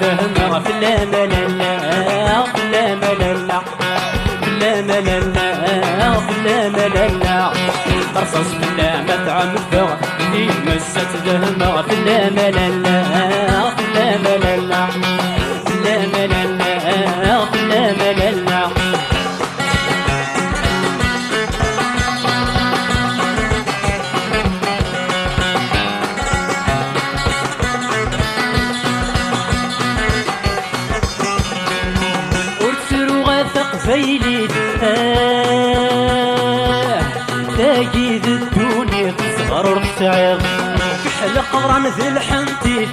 ذهمها في اللاملالة في اللاملالة في اللاملالة في اللاملالة رصاص في اللامة تعمد في مسة ذهمها في اللاملالة في اللاملالة في اللاملالة في اللاملالة فيلي تاجيد الدنيا صغر ورتعب كحل قران في الحنتي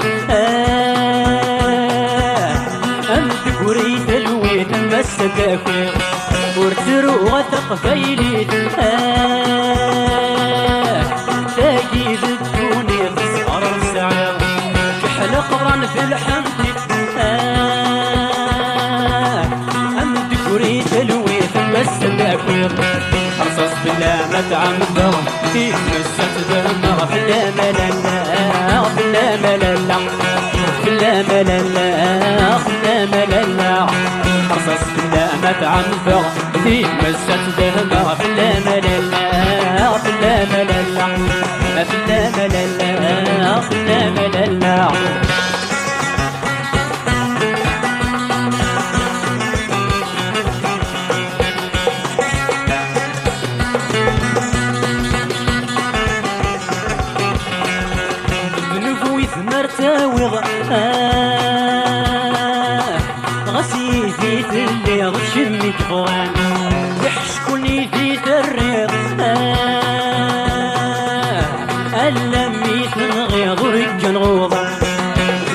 أمد قريت الويت مسكاكي ورترو غثق فيلي تاجيد الدنيا صغر ورتعب كحل قران في الحنتي وريت الويت مسكاكير رصاص بالله تعمد في مسة ذهبها في اللاملالة في اللاملالة في اللاملالة في اللاملالة رصاص بالله تعمد في مسة ذهبها في اللاملالة في اللاملالة في اللاملالة في اللاملالة مرتاوغ غسي في اللي غشمي كفران يحشكوني في الريض ألمي تنغيض ورجا نغوضا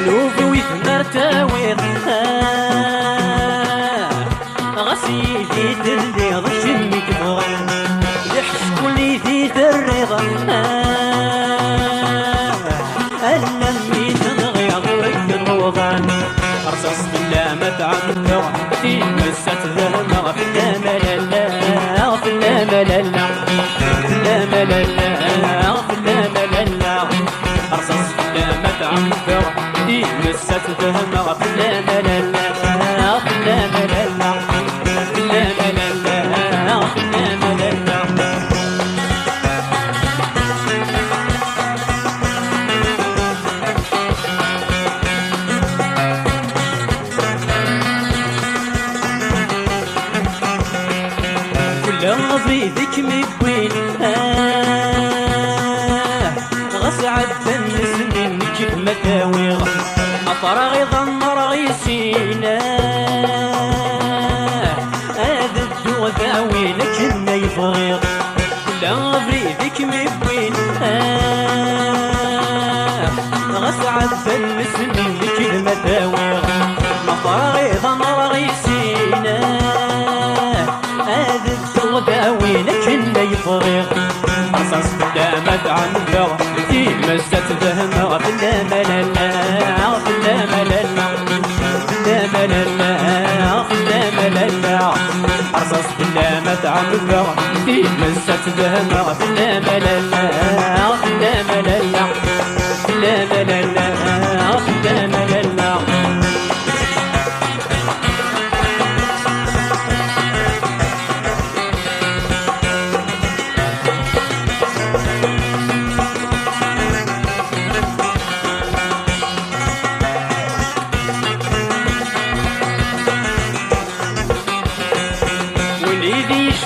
نوفي في مرتاوغ غسي في اللي غشمي كفران يحشكوني في الريض رصاص بالله تعمد في مسة ذهبها في اللاملالة في اللاملالة في اللاملالة في اللاملالة رصاص بالله تعمد في مسة ذهبها في اللاملالة في اللاملالة في اللاملالة في اللاملالة في ذيك مبين غسعد النسنين كيف مكاويغ أفرغي ضمر غيسينا هذا الدو ذاوي لكن يفغيغ لا في ذيك مبين غسعد النسنين كيف مكاويغ أفرغي ضمر غيسينا وداوي لكن يفرغ رصاص بالله تعمد في مسة ذهبها في اللاملالة في اللاملالة في اللاملالة في اللاملالة رصاص بالله تعمد في مسة ذهبها في اللاملالة في اللاملالة في اللاملالة في اللاملالة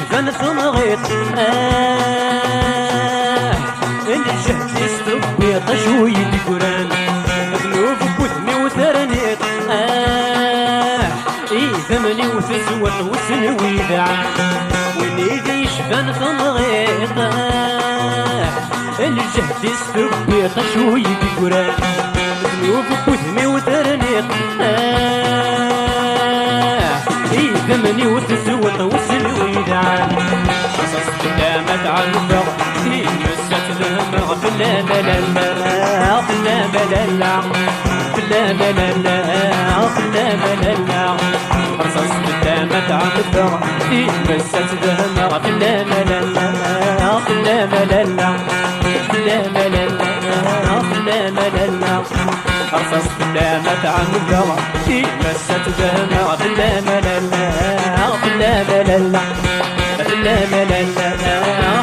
شفن ثمغيط الجهد يستبيط شوية قران ذنوب وثمي وثرنيط ثمني وتزوط وسنوي ذعان وليدي شفن ثمغيط الجهد يستبيط شوية قران ذنوب وثمي وثرنيط ثمني وتزوط وسنوي ذعان رصاص بالله تعمد في مسة ذهبها في اللاملالة في اللاملالة في اللاملالة في اللاملالة رصاص بالله تعمد في مسة ذهبها في اللاملالة في اللاملالة في اللاملالة في اللاملالة رصاص بلا ما تعمل في مسات دمع بلا ملالا بلا ملالا بلا ملالا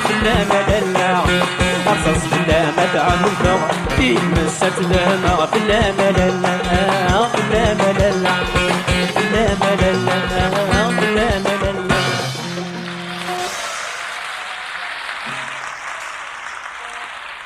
بلا ملالا رصاص بلا ما تعمل في مسات دمع بلا ملالا بلا ملالا بلا ملالا